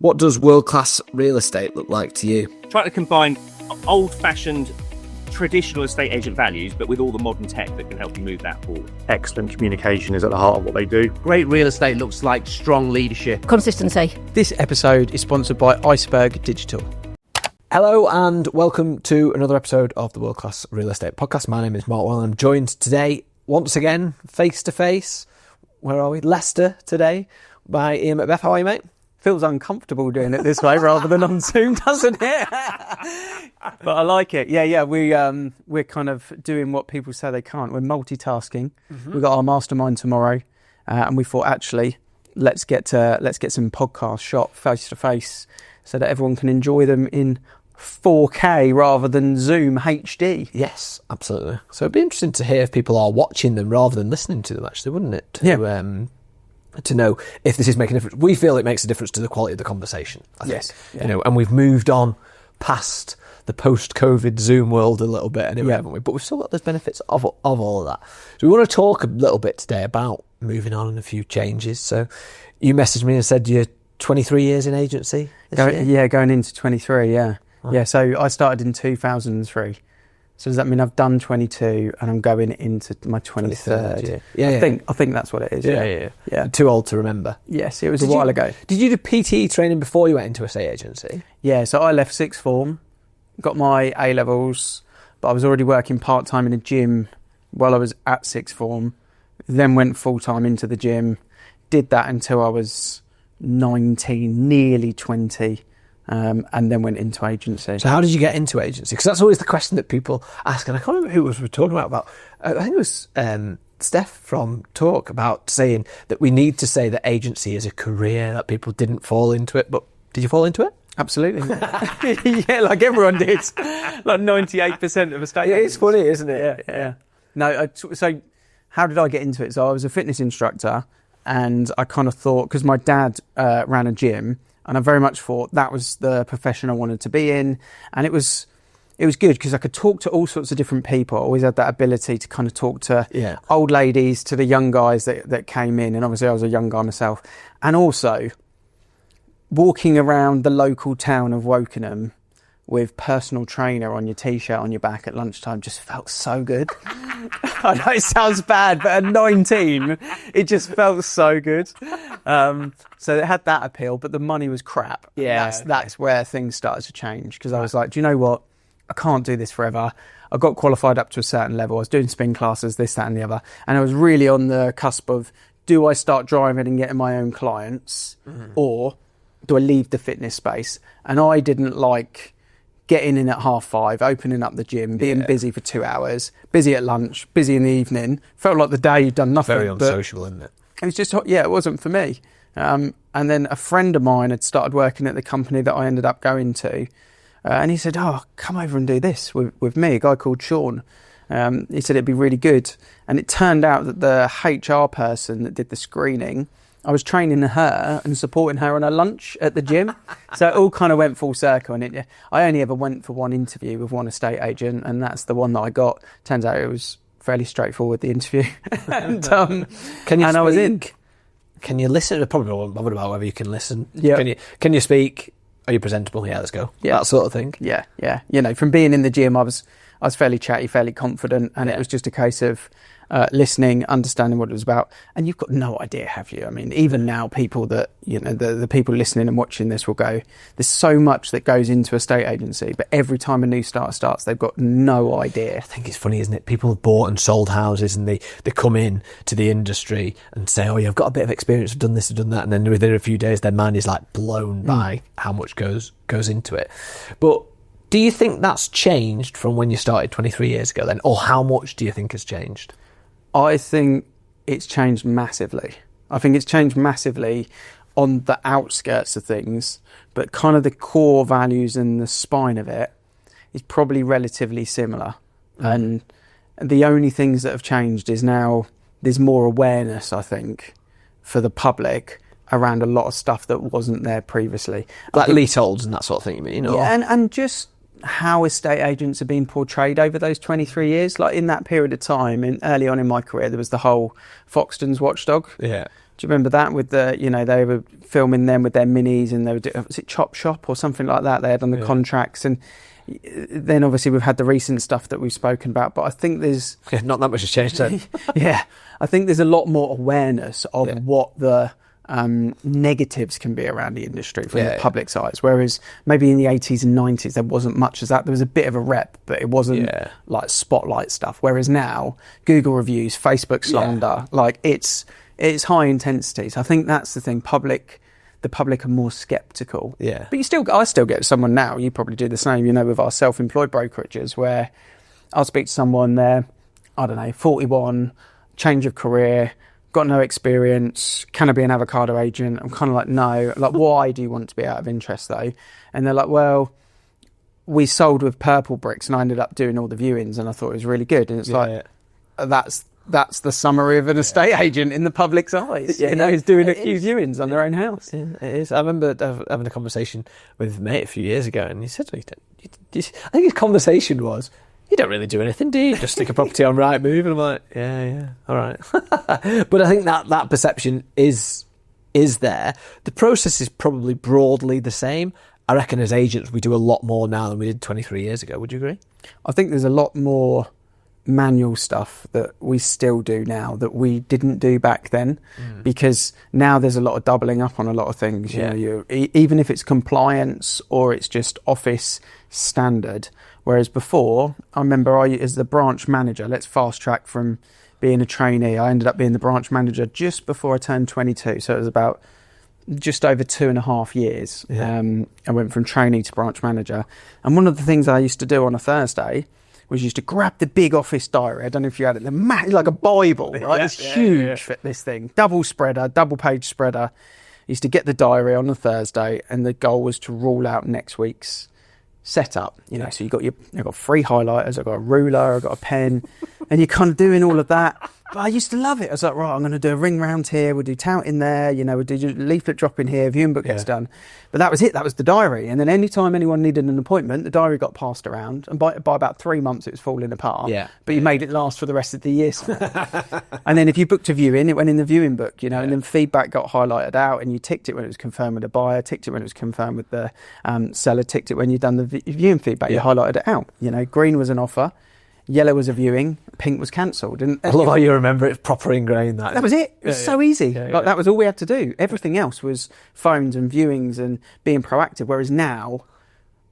What does world-class real estate look like to you? Try to combine old-fashioned traditional estate agent values, but with all the modern tech that can help you move that forward. Excellent communication is at the heart of what they do. Great real estate looks like strong leadership. Consistency. This episode is sponsored by Iceberg Digital. Hello and welcome to another episode of the World-Class Real Estate Podcast. My name is Mark Well and I'm joined today, once again, face-to-face. Where are we? Leicester today by Ian Macbeth. How are you, mate? Feels uncomfortable doing it this way rather than on Zoom, doesn't it? But I like it. Yeah. We're kind of doing what people say they can't. We're multitasking. Mm-hmm. We've got our mastermind tomorrow, and we thought actually let's get some podcasts shot face to face so that everyone can enjoy them in 4K rather than Zoom HD. Yes, absolutely. So it'd be interesting to hear if people are watching them rather than listening to them, actually, wouldn't it? To know if this is making a difference. We feel it makes a difference to the quality of the conversation, I think. Yes. Yeah. And we've moved on past the post-COVID Zoom world a little bit anyway, haven't we? But we've still got those benefits of all of that. So we want to talk a little bit today about moving on and a few changes. So you messaged me and said you're 23 years in agency this year? Yeah, going into 23, yeah. Oh. Yeah, so I started in 2003. So does that mean I've done 22 and I'm going into my 23rd year? Yeah. I think that's what it is. Yeah. Too old to remember. Yes, it was a while ago. Did you do PTE training before you went into a estate agency? Yeah, so I left sixth form, got my A-levels, but I was already working part-time in a gym while I was at sixth form, then went full-time into the gym, did that until I was 19, nearly 20. And then went into agency. So how did you get into agency? Because that's always the question that people ask, and I can't remember who we were talking about. I think it was Steph from Talk about saying that we need to say that agency is a career, that people didn't fall into it. But did you fall into it? Absolutely. Yeah, like everyone did. Like 98% of estate agents. It's funny, isn't it? Yeah. No, so how did I get into it? So I was a fitness instructor, and I kind of thought, because my dad ran a gym, and I very much thought that was the profession I wanted to be in. And it was good because I could talk to all sorts of different people. I always had that ability to kind of talk to old ladies, to the young guys that came in. And obviously I was a young guy myself. And also walking around the local town of Wokingham with personal trainer on your T-shirt on your back at lunchtime just felt so good. I know it sounds bad, but at 19, it just felt so good. So it had that appeal, but the money was crap. Yeah, that's where things started to change, because I was like, do you know what? I can't do this forever. I got qualified up to a certain level. I was doing spin classes, this, that, and the other. And I was really on the cusp of, do I start driving and getting my own clients, or do I leave the fitness space? And I didn't like getting in at 5:30, opening up the gym, being busy for 2 hours, busy at lunch, busy in the evening. Felt like the day you'd done nothing. Very unsocial, isn't it? It was just, it wasn't for me. And then a friend of mine had started working at the company that I ended up going to. And he said, come over and do this with me, a guy called Sean. He said it'd be really good. And it turned out that the HR person that did the screening, I was training her and supporting her on her lunch at the gym. So it all kind of went full circle. And I only ever went for one interview with one estate agent, and that's the one that I got. Turns out it was fairly straightforward, the interview. And I was in. Can you listen? Probably not bothered about whether you can listen. Yeah. Can you speak? Are you presentable? Yeah, let's go. Yeah. That sort of thing. Yeah. From being in the gym, I was fairly chatty, fairly confident, and it was just a case of listening, understanding what it was about. And you've got no idea, have you? I mean, even now, people that, the people listening and watching this will go, there's so much that goes into a estate agency, but every time a new starter starts, they've got no idea. I think it's funny, isn't it? People have bought and sold houses, and they come in to the industry and say, I've got a bit of experience, I've done this, I've done that. And then within a few days, their mind is like blown by how much goes into it. But do you think that's changed from when you started 23 years ago then? Or how much do you think has changed? I think it's changed massively. I think it's changed massively on the outskirts of things, but kind of the core values and the spine of it is probably relatively similar. And the only things that have changed is now there's more awareness, I think, for the public around a lot of stuff that wasn't there previously. Like leaseholds and that sort of thing, you mean? Or? Yeah, and just how estate agents have been portrayed over those 23 years. Like in that period of time, early on in my career, there was the whole Foxton's watchdog. Yeah. Do you remember that with the, they were filming them with their minis and they were doing, was it Chop Shop or something like that? They had on the contracts. And then obviously we've had the recent stuff that we've spoken about, but I think there's... not that much has changed then. Yeah, I think there's a lot more awareness of what the negatives can be around the industry from the public sides, whereas maybe in the 80s and 90s there wasn't much as that. There was a bit of a rep, but it wasn't like spotlight stuff, whereas now Google reviews, Facebook slander, like it's high intensity. So I think that's the thing. The public are more sceptical. Yeah. But I still get someone now, you probably do the same, with our self-employed brokerages, where I'll speak to someone there, I don't know, 41, change of career, got no experience, can I be an avocado agent? I'm kind of like, no. Like, why do you want to be out of interest though? And they're like, well, we sold with purple bricks and I ended up doing all the viewings and I thought it was really good. And it's that's the summary of an estate agent in the public's eyes. Who's doing a few viewings on their own house. Yeah, it is. I remember having a conversation with a mate a few years ago, and he said, I think his conversation was, you don't really do anything, do you? Just stick a property on Rightmove. And I'm like, yeah, all right. But I think that perception is there. The process is probably broadly the same. I reckon as agents, we do a lot more now than we did 23 years ago. Would you agree? I think there's a lot more manual stuff that we still do now that we didn't do back then, because now there's a lot of doubling up on a lot of things. Even if it's compliance or it's just office standard, whereas before, I remember as the branch manager, let's fast track from being a trainee, I ended up being the branch manager just before I turned 22, so it was about just over 2.5 years. I went from trainee to branch manager, and one of the things I used to do on a Thursday was used to grab the big office diary. I don't know if you had it. Like a Bible, right? It's huge, this thing. Double page spreader. Used to get the diary on a Thursday, and the goal was to rule out next week's setup. So you've got 3 highlighters, I've got a ruler, I've got a pen, and you're kind of doing all of that. But I used to love it. I was like, right, I'm going to do a ring round here, we'll do tout in there, we'll do leaflet drop in here, viewing book gets done. But that was it, that was the diary. And then anytime anyone needed an appointment, the diary got passed around, and by about 3 months it was falling apart. But you made it last for the rest of the year. And then if you booked a viewing, it went in the viewing book, and then feedback got highlighted out, and you ticked it when it was confirmed with the buyer, ticked it when it was confirmed with the seller, ticked it when you'd done the viewing feedback, you highlighted it out. Green was an offer, yellow was a viewing, pink was cancelled. And I love how you remember it proper ingrained. That was it. It was so easy. That was all we had to do. Everything else was phones and viewings and being proactive. Whereas now,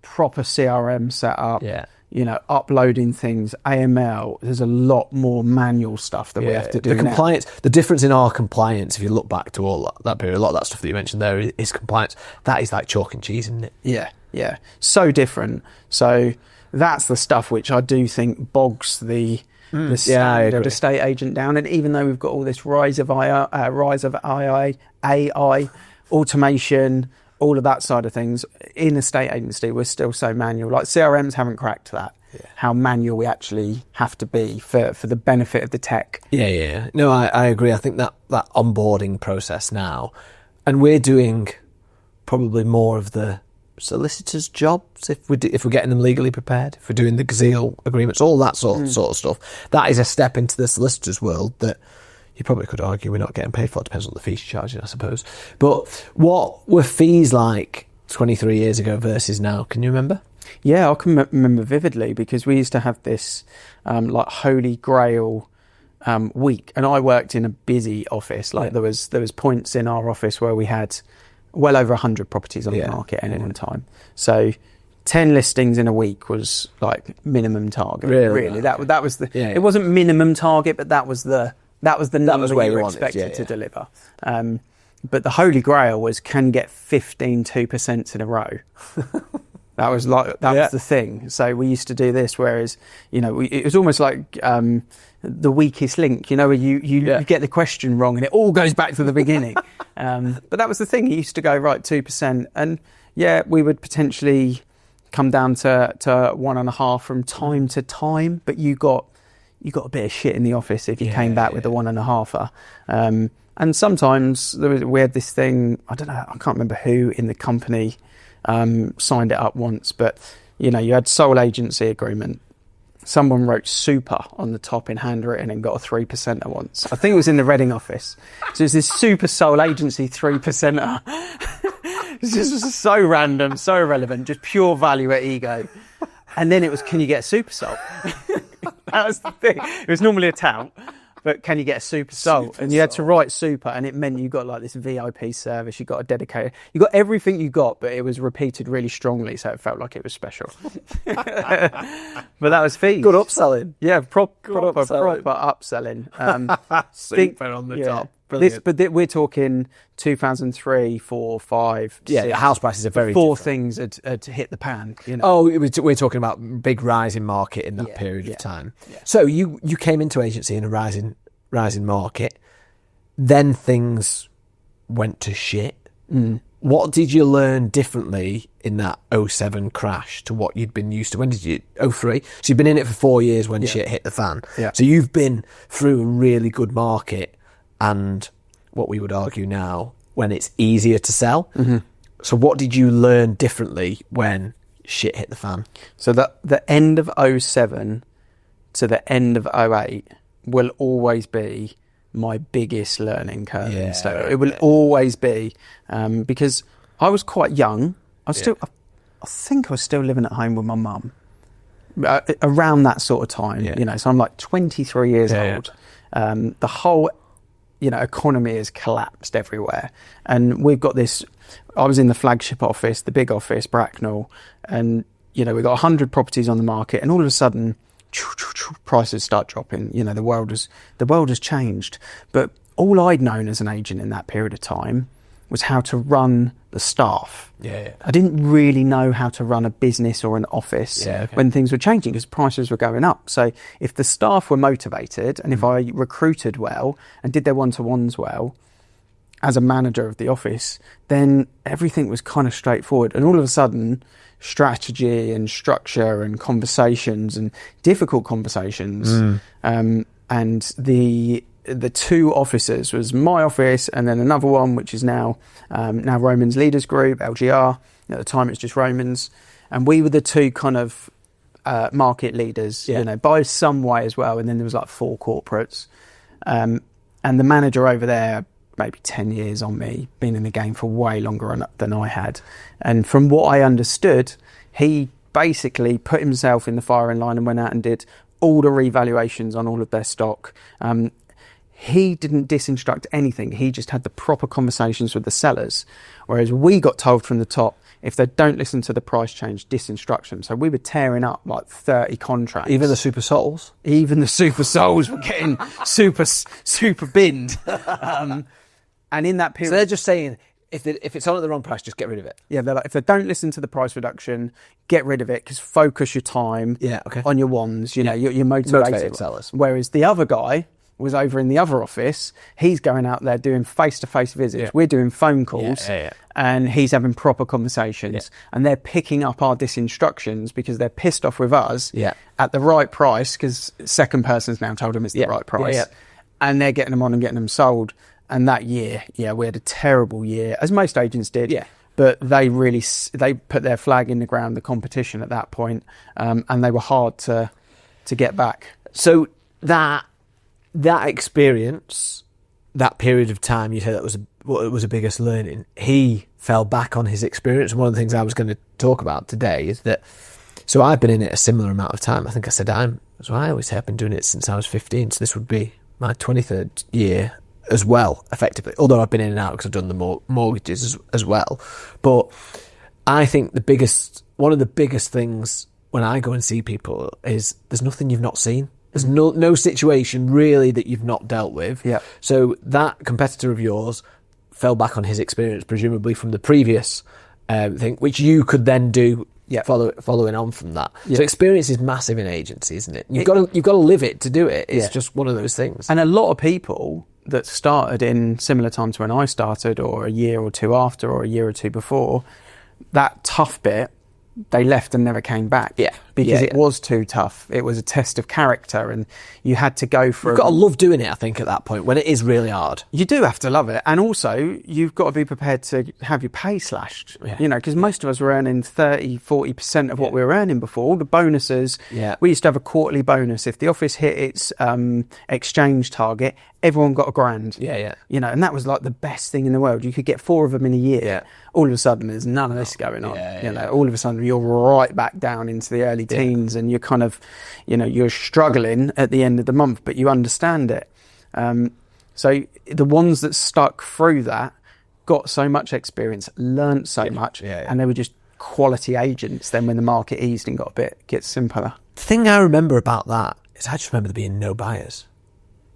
proper CRM set up, uploading things, AML, there's a lot more manual stuff that we have to do. The compliance, the difference in our compliance, if you look back to all that period, a lot of that stuff that you mentioned there is compliance. That is like chalk and cheese, isn't it? Yeah. So different. So that's the stuff which I do think bogs the standard estate agent down. And even though we've got all this rise of AI, automation, all of that side of things, in estate agency, we're still so manual. Like CRMs haven't cracked that. How manual we actually have to be for the benefit of the tech. No, I agree. I think that onboarding process now, and we're doing probably more of the solicitors' jobs if we're getting them legally prepared, if we're doing the Gazelle agreements, all that sort of stuff. That is a step into the solicitors' world that you probably could argue we're not getting paid for. It depends on the fees you're charging, I suppose. But what were fees like 23 years ago versus now? Can you remember? Yeah, I can remember vividly, because we used to have this like holy grail week, and I worked in a busy office. There was points in our office where we had well over 100 properties on the market at any one time. So 10 listings in a week was like minimum target. Really? That was the. It wasn't minimum target, but that was the number that you were expected to deliver. But the holy grail was, can you get 15 2% in a row? That was was the thing. So we used to do this, whereas it was almost like the weakest link. Where you get the question wrong and it all goes back to the beginning. But that was the thing. He used to go, right, 2%, and we would potentially come down to 1.5 from time to time. But you got a bit of shit in the office if you came back with a 1.5. And sometimes we had this thing. I don't know. I can't remember who in the company signed it up once, but you had sole agency agreement, someone wrote super on the top in handwritten and got a 3%er once. I think it was in the Reading office. So it's this super sole agency 3%er. It's just so random, so irrelevant, just pure value at ego. And then it was, can you get a super salt? That was the thing. It was normally a tout, but can you get a super salt? And you had to write super, and it meant you got like this VIP service. You got a dedicated, you got everything you got, but it was repeated really strongly, so it felt like it was special. But that was fees. Good upselling. Yeah, proper upselling. upselling. Super on the top. But we're talking 2003, 4, 5, Yeah, 6. house prices are very Before different. things had hit the pan. You know? Oh, we're talking about big rising market in that period of time. Yeah. So you came into agency in a rising market. Then things went to shit. What did you learn differently in that 07 crash to what you'd been used to? When did you? 03? So you've been in it for 4 years when shit hit the fan. Yeah. So you've been through a really good market and what we would argue now when it's easier to sell. So what did you learn differently when shit hit the fan? So the end of 07 to the end of 08 will always be my biggest learning curve. Yeah, So it will always be because I was quite young. I think I was still living at home with my mum around that sort of time. Yeah. You know, so I'm like 23 years old. The whole economy has collapsed everywhere, and we've got this. I was in the flagship office, the big office, Bracknell, and we've got 100 properties on the market, and all of a sudden prices start dropping. The world has changed. But all I'd known as an agent in that period of time was how to run the staff. I didn't really know how to run a business or an office when things were changing because prices were going up. So if the staff were motivated and if I recruited well and did their one-to-ones well as a manager of the office, then everything was kind of straightforward. And all of a sudden, strategy and structure and conversations and difficult conversations and the two offices was my office and then another one which is now Roman's Leaders Group, LGR. At the time it's just Roman's, and we were the two kind of market leaders, by some way as well. And then there was like 4 corporates, and the manager over there, maybe 10 years on me, been in the game for way longer than I had. And from what I understood, he basically put himself in the firing line and went out and did all the revaluations on all of their stock. He didn't disinstruct anything. He just had the proper conversations with the sellers. Whereas we got told from the top, if they don't listen to the price change, disinstruct them. So we were tearing up like 30 contracts. Even the super souls? Even the super souls were getting super binned. And in that period... So they're just saying, if it's on at the wrong price, just get rid of it. Yeah, they're like, if they don't listen to the price reduction, get rid of it, because focus your time on your ones. You're motivated sellers. Whereas the other guy was over in the other office. He's going out there doing face-to-face visits. Yeah. We're doing phone calls. Yeah. And he's having proper conversations. And they're picking up our disinstructions because they're pissed off with us at the right price, because second person's now told them it's the right price. And they're getting them on and getting them sold. And that year, we had a terrible year, as most agents did. Yeah. But they put their flag in the ground, the competition at that point, and they were hard to get back. So that experience, that period of time, you said that was a biggest learning. He fell back on his experience. And one of the things I was going to talk about today is that, so I've been in it a similar amount of time. I think I said I always say I've been doing it since I was 15. So this would be my 23rd year as well, effectively. Although I've been in and out because I've done the mortgages as well. But I think one of the biggest things when I go and see people is there's nothing you've not seen. There's no situation really that you've not dealt with. Yeah. So that competitor of yours fell back on his experience, presumably from the previous thing, which you could then do following on from that. Yeah. So experience is massive in agency, isn't it? You've got to live it to do it. It's just one of those things. And a lot of people that started in similar times when I started, or a year or two after, or a year or two before, that tough bit, they left and never came back. Yeah. because Yeah, it was too tough. It was a test of character, and you had to go for. You've got to love doing it, I think, at that point when it is really hard. You do have to love it, and also you've got to be prepared to have your pay slashed. Yeah. You know, because most of us were earning 30-40% of what we were earning before. All the bonuses. Yeah. We used to have a quarterly bonus. If the office hit its exchange target, everyone got $1,000. Yeah. You know, and that was like the best thing in the world. You could get 4 of them in a year. Yeah. All of a sudden, there's none of this going on. Yeah, you know, all of a sudden, you're right back down into the early teens, and you're kind of, you know, you're struggling at the end of the month, but you understand it. So the ones that stuck through that got so much experience, learnt so much, and they were just quality agents. Then when the market eased and got a bit simpler. The thing I remember about that is I just remember there being no buyers.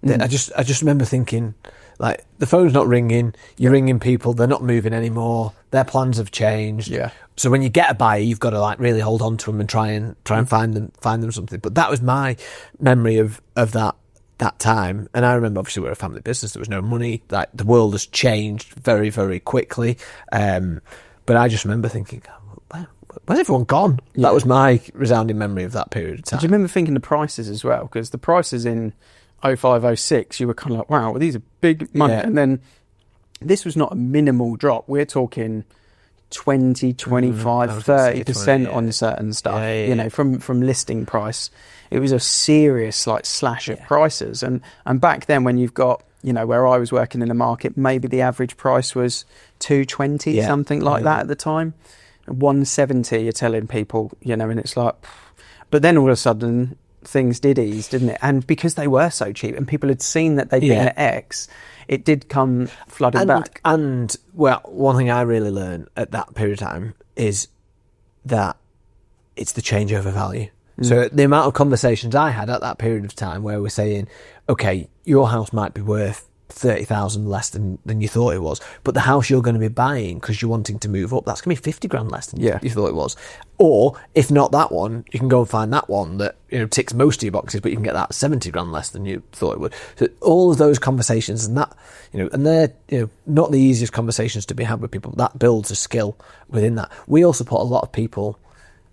I just remember thinking, like, the phone's not ringing, you're ringing people, they're not moving anymore, their plans have changed. Yeah. So when you get a buyer, you've got to like really hold on to them and try and find them something. But that was my memory of that time. And I remember, obviously, we're a family business, there was no money, like the world has changed very, very quickly. But I just remember thinking, where's everyone gone? Yeah. That was my resounding memory of that period of time. Do you remember thinking the prices as well? Because the prices in 05, 06, you were kind of like, wow, these are big money. Yeah. And then this was not a minimal drop. We're talking 20, 25, 30% on certain stuff, you know, from listing price. It was a serious like slash of prices. And back then when you've got, you know, where I was working in the market, maybe the average price was 220, something like that at the time. 170 you're telling people, you know, and it's like, but then all of a sudden things did ease, didn't it? And because they were so cheap and people had seen that they'd been at X, it did come flooding back. And, well, one thing I really learned at that period of time is that it's the changeover value. So the amount of conversations I had at that period of time where we're saying, okay, your house might be worth 30,000 less than you thought it was, but the house you're going to be buying because you're wanting to move up, that's going to be 50 grand less than you thought it was. Or if not that one, you can go and find that one that, you know, ticks most of your boxes, but you can get that 70 grand less than you thought it would. So all of those conversations, and that, you know, and they're, you know, not the easiest conversations to be had with people. That builds a skill within that. We also put a lot of people.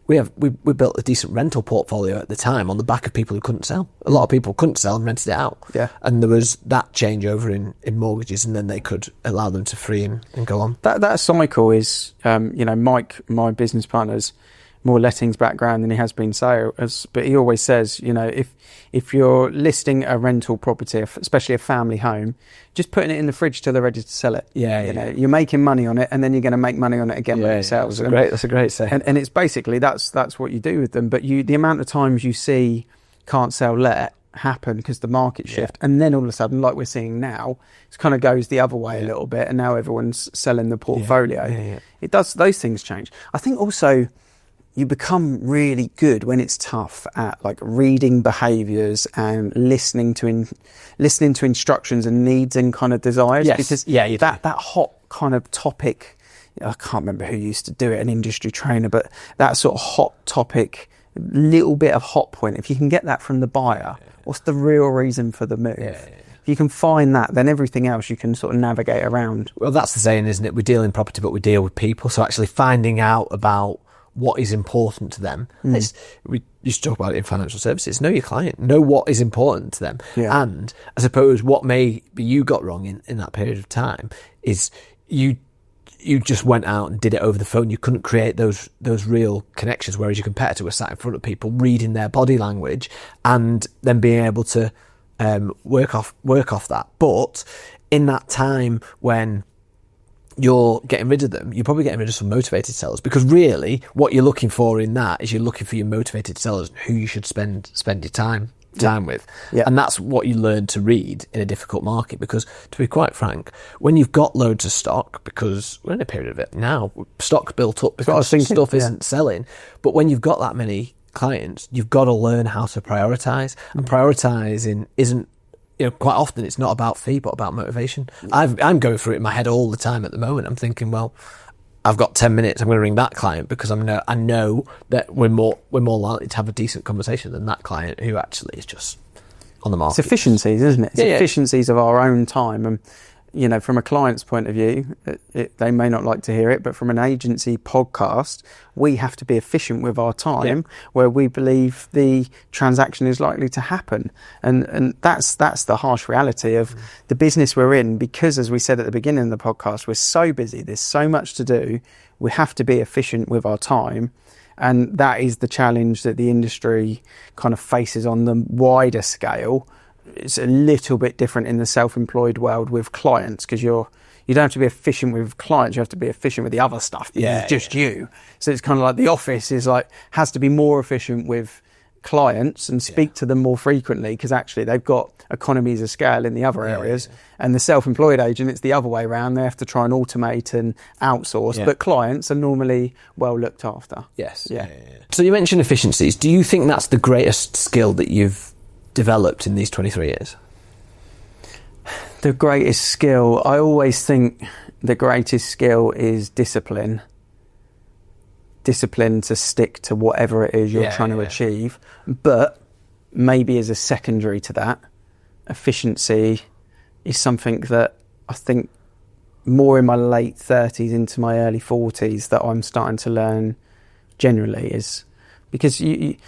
We built a decent rental portfolio at the time on the back of people who couldn't sell. A lot of people couldn't sell and rented it out. Yeah. And there was that changeover in mortgages, and then they could allow them to free and go on. That cycle is, you know, Mike, my business partner's more lettings background than he has been sales, but he always says, you know, if you're listing a rental property, especially a family home, just putting it in the fridge till they're ready to sell it. You know, you're making money on it, and then you're going to make money on it again when it sells. That's a great say. And it's basically that's what you do with them. But the amount of times you see can't sell let happen because the market shift, and then all of a sudden, like we're seeing now, it kind of goes the other way a little bit, and now everyone's selling the portfolio. It does, those things change. I think also you become really good when it's tough at like reading behaviours and listening to instructions and needs and kind of desires. Because that hot kind of topic, I can't remember who used to do it, an industry trainer, but that sort of hot topic, little bit of hot point, if you can get that from the buyer, what's the real reason for the move? If you can find that, then everything else you can sort of navigate around. Well, that's the saying, isn't it? We deal in property, but we deal with people. So actually finding out about what is important to them. We used to talk about it in financial services. Know your client. Know what is important to them. And I suppose what maybe you got wrong in that period of time is you just went out and did it over the phone. You couldn't create those real connections, whereas your competitor was sat in front of people, reading their body language, and then being able to work off that. But in that time when you're getting rid of them, you're probably getting rid of some motivated sellers, because really what you're looking for in that is you're looking for your motivated sellers who you should spend your time with. And that's what you learn to read in a difficult market, because to be quite frank, when you've got loads of stock, because we're in a period of it now, stock built up because stuff isn't selling, but when you've got that many clients, you've got to learn how to prioritise, and prioritising isn't, you know, quite often it's not about fee, but about motivation. I'm going through it in my head all the time at the moment. I'm thinking, well, I've got 10 minutes. I'm going to ring that client because I know that we're more likely to have a decent conversation than that client who actually is just on the market. It's efficiencies, isn't it? It's efficiencies of our own time. And from a client's point of view, they may not like to hear it, but from an agency podcast, we have to be efficient with our time where we believe the transaction is likely to happen. And that's the harsh reality of the business we're in, because as we said at the beginning of the podcast, we're so busy, there's so much to do, we have to be efficient with our time. And that is the challenge that the industry kind of faces on the wider scale. It's a little bit different in the self-employed world with clients, because you don't have to be efficient with clients, you have to be efficient with the other stuff. It's just you. So it's kind of like the office has to be more efficient with clients and speak to them more frequently, because actually they've got economies of scale in the other areas. And the self-employed agent, it's the other way around. They have to try and automate and outsource, but clients are normally well looked after. Yes. So you mentioned efficiencies. Do you think that's the greatest skill that you've developed in these 23 years? The greatest skill, I always think the greatest skill is discipline to stick to whatever it is you're trying to achieve. But maybe as a secondary to that, efficiency is something that I think more in my late 30s into my early 40s that I'm starting to learn generally, is because I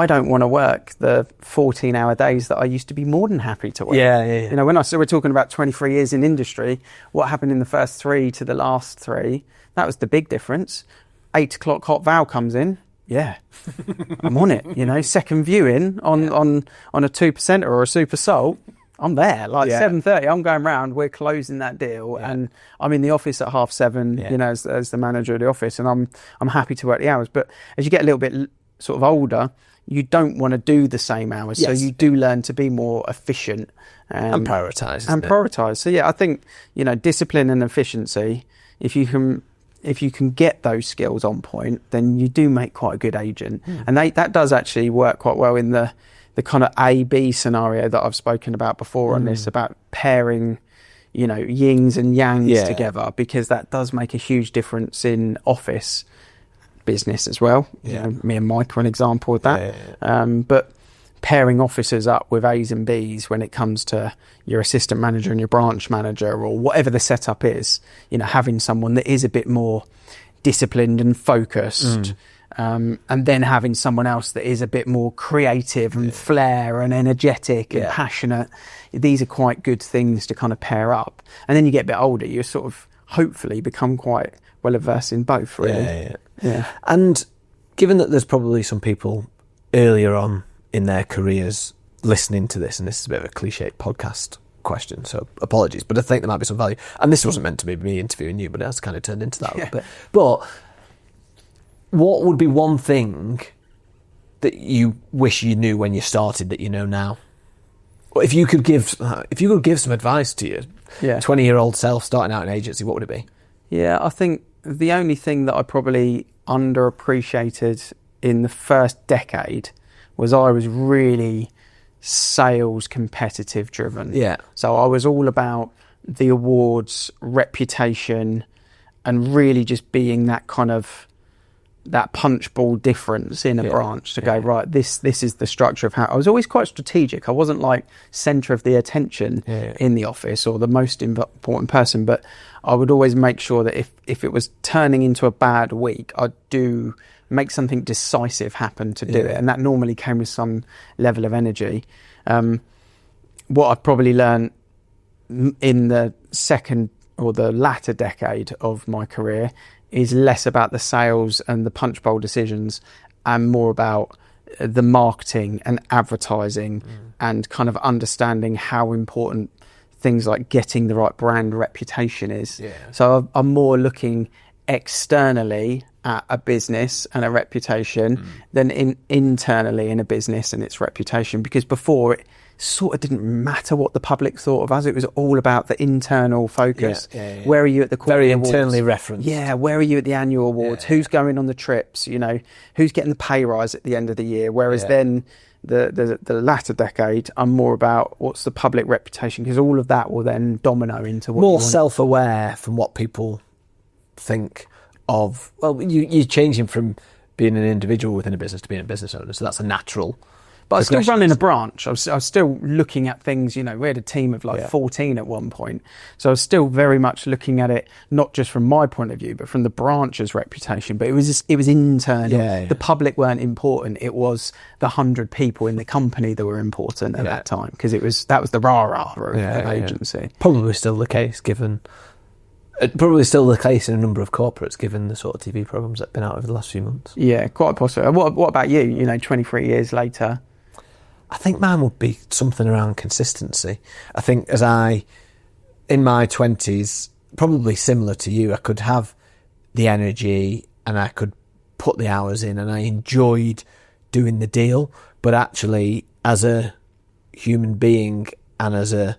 don't want to work the 14-hour days that I used to be more than happy to work. When we're talking about 23 years in industry, what happened in the first 3 to the last 3, that was the big difference. 8 o'clock hot vow comes in. I'm on it. Second viewing on a 2% or a super salt, I'm there. 7:30, I'm going round, we're closing that deal, and I'm in the office at 7:30, as the manager of the office, and I'm happy to work the hours. But as you get a little bit sort of older, you don't want to do the same hours, so you do learn to be more efficient and prioritise. So I think discipline and efficiency. If you can get those skills on point, then you do make quite a good agent, and that does actually work quite well in the kind of A/B scenario that I've spoken about before on this, about pairing yins and yangs together, because that does make a huge difference in office business as well. Me and Mike are an example of that. But pairing officers up with A's and B's when it comes to your assistant manager and your branch manager, or whatever the setup is, having someone that is a bit more disciplined and focused, and then having someone else that is a bit more creative and flair and energetic and passionate. These are quite good things to kind of pair up. And then you get a bit older, you sort of hopefully become quite well versed in both, really. And given that there's probably some people earlier on in their careers listening to this, and this is a bit of a cliched podcast question, so apologies, but I think there might be some value. And this wasn't meant to be me interviewing you, but it has kind of turned into that a little bit. But what would be one thing that you wish you knew when you started that you know now? Or if you could give some advice to your 20-year-old self starting out in agency, what would it be? I think the only thing that I probably underappreciated in the first decade was I was really sales competitive driven. So I was all about the awards, reputation, and really just being that kind of that punch ball difference in a branch to go, right, this is the structure of how. I was always quite strategic. I wasn't like centre of the attention in the office or the most important person, but I would always make sure that if it was turning into a bad week, I'd do make something decisive happen to do it, and that normally came with some level of energy. What I've probably learned in the second or the latter decade of my career is less about the sales and the punch bowl decisions and more about the marketing and advertising and kind of understanding how important things like getting the right brand reputation is. So I'm more looking externally at a business and a reputation than internally in a business and its reputation, because before it sort of didn't matter what the public thought of us. It was all about the internal focus. Where are you at the quarterly awards? Very internally referenced. Where are you at the annual awards? Who's going on the trips? Who's getting the pay rise at the end of the year? Whereas then the latter decade, I'm more about what's the public reputation, because all of that will then domino into what more self-aware from what people think of. Well, you're changing from being an individual within a business to being a business owner, so that's a natural But I was still progressions. running a branch. I was still looking at things, we had a team of 14 at one point. So I was still very much looking at it, not just from my point of view, but from the branch's reputation. But it was internal. Yeah. The public weren't important. It was the 100 people in the company that were important at that time, because that was the rah-rah of agency. Probably still the case, given... Probably still the case in a number of corporates, given the sort of TV programmes that have been out over the last few months. Yeah, quite possibly. What about you? 23 years later? I think mine would be something around consistency. I think in my 20s, probably similar to you, I could have the energy and I could put the hours in and I enjoyed doing the deal. But actually, as a human being and as a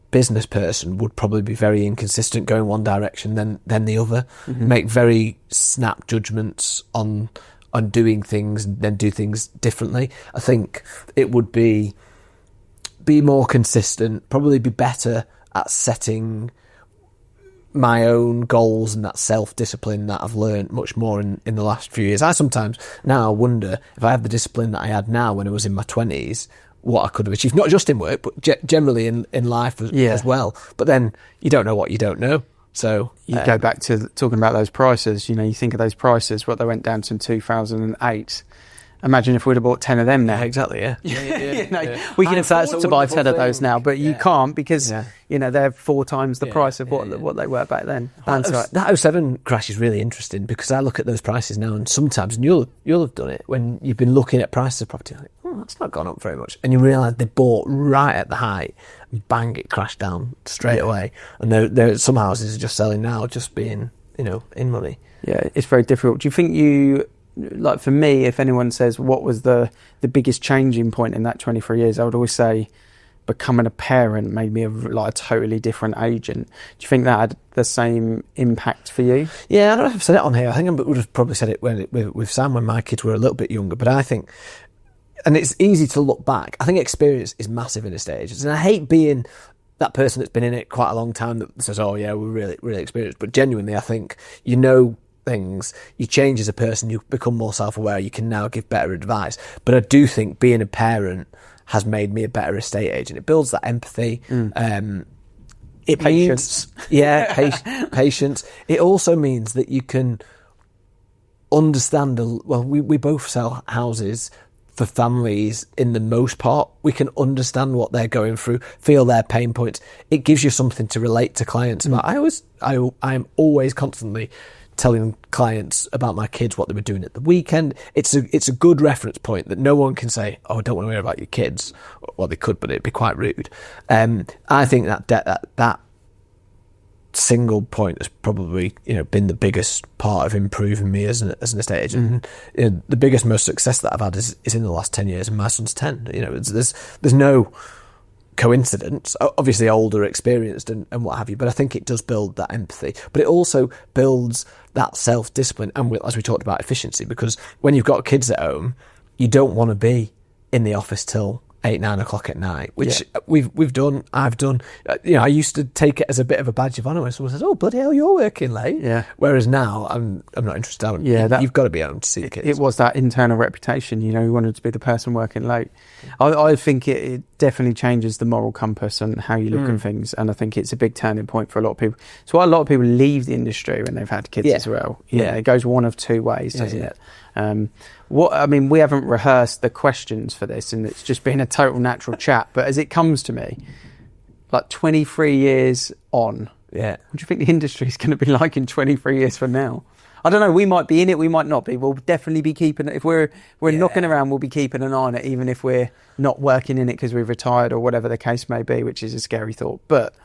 business person, would probably be very inconsistent, going one direction then the other, make very snap judgments on doing things and then do things differently. I think it would be more consistent, probably be better at setting my own goals and that self-discipline that I've learned much more in the last few years. I sometimes now wonder if I had the discipline that I had now when I was in my 20s, what I could have achieved, not just in work, but generally in life as well. But then you don't know what you don't know. So you go back to talking about those prices. You think of those prices, what they went down to in 2008. Imagine if we'd have bought 10 of them now. Yeah, exactly, yeah. We can afford to buy 10 of those now, but you can't, because they're 4 times the price of what they were back then. That 07 crash is really interesting, because I look at those prices now, and sometimes, and you'll have done it, when you've been looking at prices of property, like, that's not gone up very much, and you realise they bought right at the height, and bang, it crashed down straight away. And there some houses are just selling now, just being in money. Yeah, it's very difficult. Do you think like, for me, if anyone says what was the biggest changing point in that 23 years, I would always say becoming a parent made me a totally different agent. Do you think that had the same impact for you? Yeah, I don't know if I've said it on here. I think I would have probably said it with Sam when my kids were a little bit younger. But I think, and it's easy to look back, I think experience is massive in estate agents. And I hate being that person that's been in it quite a long time that says, oh yeah, we're really, really experienced. But genuinely, I think, things, you change as a person, you become more self-aware, you can now give better advice. But I do think being a parent has made me a better estate agent. It builds that empathy. It Patience. Patience. It also means that you can understand, we both sell houses for families in the most part. We can understand what they're going through, feel their pain points. It gives you something to relate to clients about. I am always constantly telling clients about my kids, what they were doing at the weekend. It's a good reference point that no one can say, oh, I don't want to hear about your kids. Well, they could, but it'd be quite rude. I think that single point has probably been the biggest part of improving me as an estate agent. And, the biggest, most success that I've had is in the last 10 years, and my son's 10. There's no coincidence. Obviously older, experienced and what have you, but I think it does build that empathy, but it also builds that self-discipline, and as we talked about, efficiency, because when you've got kids at home, you don't want to be in the office till 8-9 o'clock at night, which we've done. I've done. I used to take it as a bit of a badge of honour when someone says, "Oh, bloody hell, you're working late." Yeah. Whereas now, I'm not interested. You've got to be home to see the kids. It was that internal reputation. You wanted to be the person working late. I think it definitely changes the moral compass and how you look at things, and I think it's a big turning point for a lot of people. So a lot of people leave the industry when they've had kids as well. Yeah, it goes one of two ways, doesn't it? We haven't rehearsed the questions for this, and it's just been a total natural chat. But as it comes to me, like 23 years on, what do you think the industry is going to be like in 23 years from now? I don't know. We might be in it, we might not be. We'll definitely be keeping it. If we're knocking around, we'll be keeping an eye on it, even if we're not working in it because we've retired or whatever the case may be, which is a scary thought. But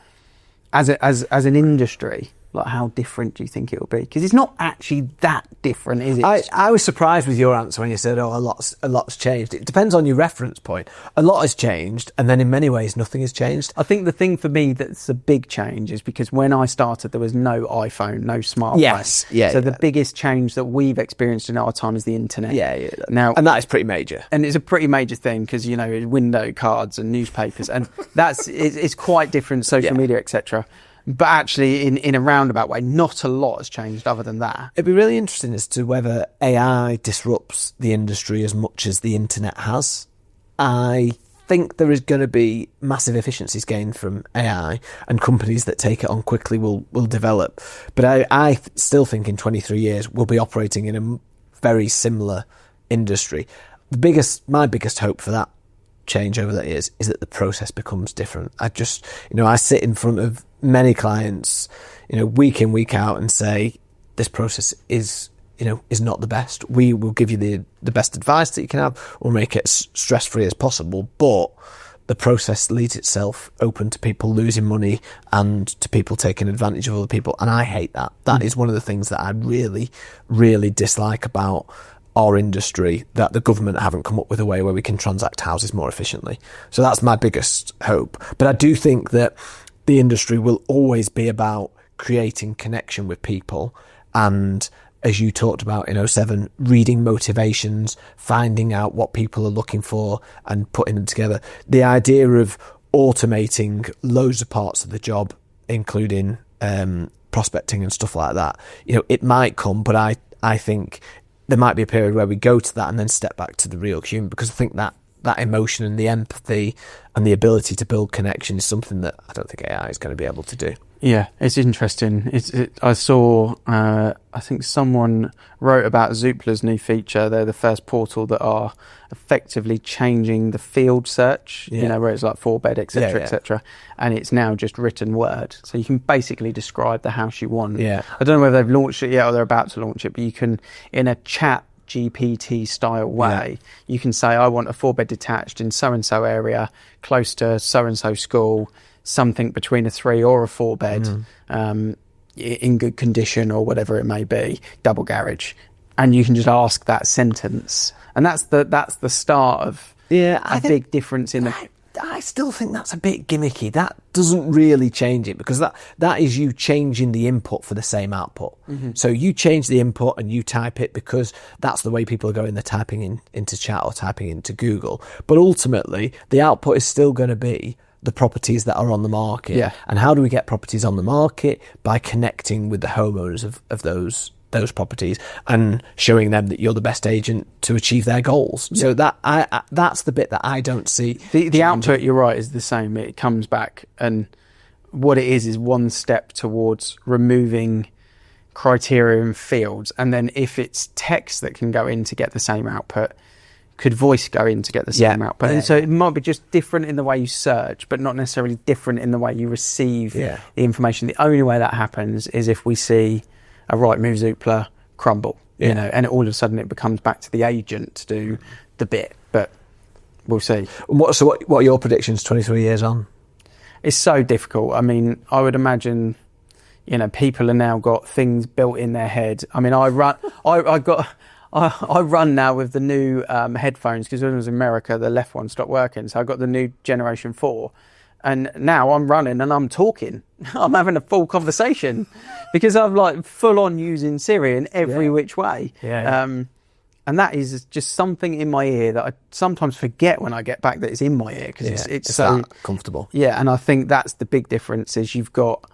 as an industry, like, how different do you think it will be? Because it's not actually that different, is it? I was surprised with your answer when you said, "Oh, a lot's changed." It depends on your reference point. A lot has changed, and then in many ways, nothing has changed. I think the thing for me that's a big change is because when I started, there was no iPhone, no smartphone. Yes, So the biggest change that we've experienced in our time is the internet. Yeah. Now, and that is pretty major. And it's a pretty major thing because window cards and newspapers, and it's quite different. Social media, etc. But actually, in a roundabout way, not a lot has changed other than that. It'd be really interesting as to whether AI disrupts the industry as much as the internet has. I think there is going to be massive efficiencies gained from AI, and companies that take it on quickly will develop. But I still think in 23 years we'll be operating in a very similar industry. My biggest hope for that change over the years is that the process becomes different. I sit in front of many clients, week in, week out, and say, this process is not the best. We will give you the best advice that you can have. We'll make it as stress-free as possible, but the process leads itself open to people losing money and to people taking advantage of other people. And I hate that. That is one of the things that I really, really dislike about our industry, that the government haven't come up with a way where we can transact houses more efficiently. So that's my biggest hope. But I do think that the industry will always be about creating connection with people, and as you talked about in 07, reading motivations, finding out what people are looking for and putting them together. The idea of automating loads of parts of the job, including prospecting and stuff like that, it might come, but I think there might be a period where we go to that and then step back to the real human, because I think that emotion and the empathy and the ability to build connection is something that I don't think AI is going to be able to do. Yeah, it's interesting. I saw, I think someone wrote about Zoopla's new feature. They're the first portal that are effectively changing the field search, where it's like 4-bed, etc., etc. And it's now just written word. So you can basically describe the house you want. Yeah. I don't know whether they've launched it yet or they're about to launch it, but you can, in a chat GPT style way, you can say, I want a 4-bed detached in so-and-so area, close to so-and-so school, something between a 3 or a 4-bed, in good condition or whatever it may be, double garage, and you can just ask that sentence, and that's the start of a big difference in the. I still think that's a bit gimmicky. That doesn't really change it, because that is you changing the input for the same output. So you change the input and you type it because that's the way people are going. They're typing into chat or typing into Google, but ultimately the output is still going to be the properties that are on the market. Yeah. And how do we get properties on the market? By connecting with the homeowners of those properties and showing them that you're the best agent to achieve their goals. Yeah. So that's the bit that I don't see. The output, you're right, is the same. It comes back, and what it is one step towards removing criteria and fields, and then if it's text that can go in to get the same output, could voice go in to get the same output? And so it might be just different in the way you search, but not necessarily different in the way you receive the information. The only way that happens is if we see a Rightmove Zoopla crumble, and all of a sudden it becomes back to the agent to do the bit. But we'll see. What are your predictions 23 years on? It's so difficult. I mean, I would imagine, people have now got things built in their head. I mean, I run now with the new headphones, because when I was in America, the left one stopped working. So I got the new Generation 4. And now I'm running and I'm talking. I'm having a full conversation because I'm like full on using Siri in every which way. And that is just something in my ear that I sometimes forget when I get back that it's in my ear, because it's so that comfortable. Yeah, and I think that's the big difference, is you've got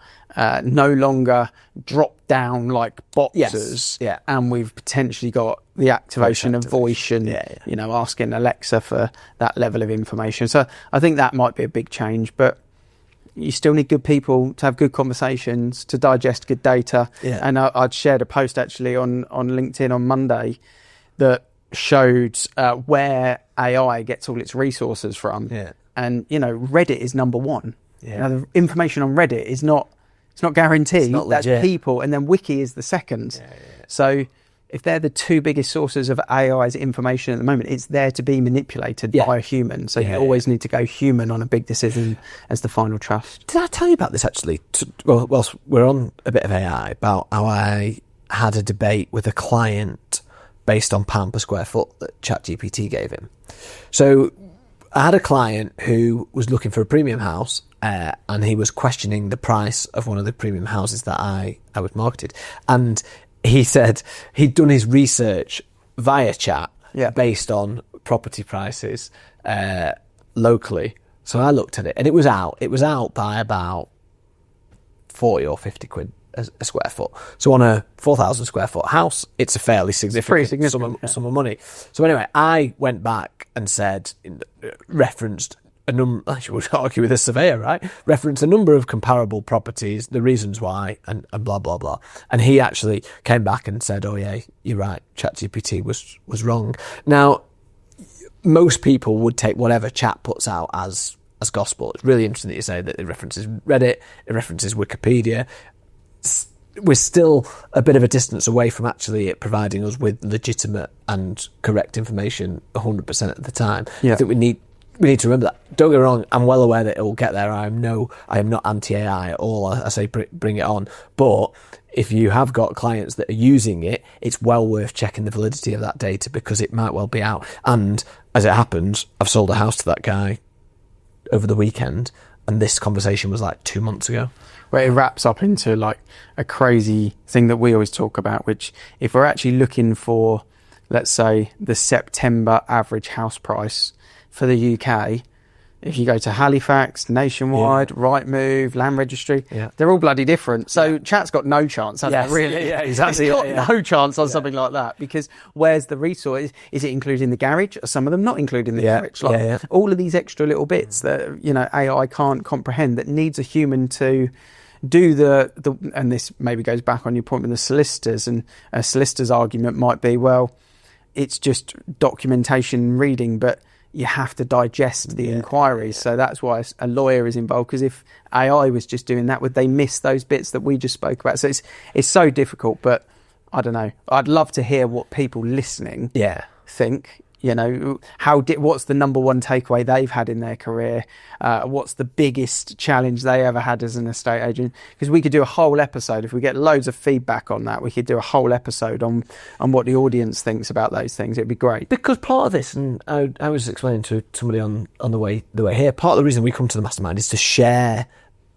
no longer drop down like boxes, and we've potentially got the activation of voice and asking Alexa for that level of information. So I think that might be a big change, but you still need good people to have good conversations, to digest good data. And I'd shared a post actually on LinkedIn on Monday that showed where AI gets all its resources from. And Reddit is number one. Now, the information on Reddit is not guaranteed. That's people, and then Wiki is the second. So if they're the two biggest sources of AI's information at the moment, it's there to be manipulated by a human. So you always need to go human on a big decision as the final trust. Did I tell you about this actually? Whilst we're on a bit of AI, about how I had a debate with a client based on pound per square foot that ChatGPT gave him. So I had a client who was looking for a premium house, and he was questioning the price of one of the premium houses that I was marketed. And he said he'd done his research via chat based on property prices locally. So I looked at it, and it was out by about 40 or 50 quid a square foot. So on a 4,000 square foot house, it's a fairly significant, sum of money. So anyway, I went back and said, referenced a number, I should argue with a surveyor, right? Referenced a number of comparable properties, the reasons why, and blah, blah, blah. And he actually came back and said, oh yeah, you're right, ChatGPT was wrong. Now, most people would take whatever chat puts out as gospel. It's really interesting that you say that it references Reddit, it references Wikipedia. We're still a bit of a distance away from actually it providing us with legitimate and correct information 100% of the time. Yeah. I think we need to remember that. Don't get me wrong, I'm well aware that it will get there. I am not anti-AI at all. I say bring it on. But if you have got clients that are using it, it's well worth checking the validity of that data, because it might well be out. And as it happens, I've sold a house to that guy over the weekend, and this conversation was like 2 months ago. Where it wraps up into like a crazy thing that we always talk about, which if we're actually looking for, let's say, the September average house price for the UK, if you go to Halifax, Nationwide, Rightmove, Land Registry, they're all bloody different. So chat's got no chance, hasn't it, really? Yeah, exactly. It's got no chance on something like that, because where's the resource? Is it including the garage? Are some of them not including the garage? Like, all of these extra little bits that, AI can't comprehend, that needs a human to do the and this maybe goes back on your point with the solicitors, and a solicitor's argument might be, well, it's just documentation reading, but you have to digest the inquiries. So that's why a lawyer is involved, because if AI was just doing that, would they miss those bits that we just spoke about? So it's so difficult, but I don't know. I'd love to hear what people listening think. What's the number one takeaway they've had in their career? What's the biggest challenge they ever had as an estate agent? Because we could do a whole episode, if we get loads of feedback on that, we could do a whole episode on what the audience thinks about those things. It'd be great. Because part of this, and I was explaining to somebody on the way here, part of the reason we come to the mastermind is to share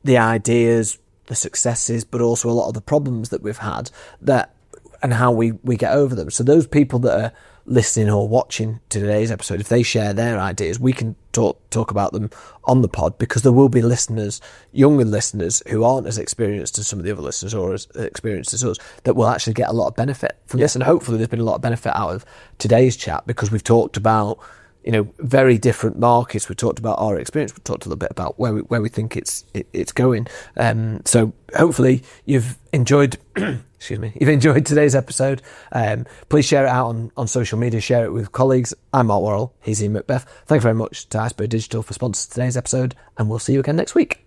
the ideas, the successes, but also a lot of the problems that we've had, and how we get over them. So those people that are listening or watching today's episode, if they share their ideas, we can talk about them on the pod, because there will be listeners, younger listeners, who aren't as experienced as some of the other listeners, or as experienced as us, that will actually get a lot of benefit from this. And hopefully there's been a lot of benefit out of today's chat, because we've talked about very different markets. We talked about our experience. We talked a little bit about where we think it's going. So hopefully you've enjoyed. Excuse me. You've enjoyed today's episode. Please share it out on social media. Share it with colleagues. I'm Mark Worrell. He's Ian Macbeth. Thank you very much to Iceberg Digital for sponsoring today's episode, and we'll see you again next week.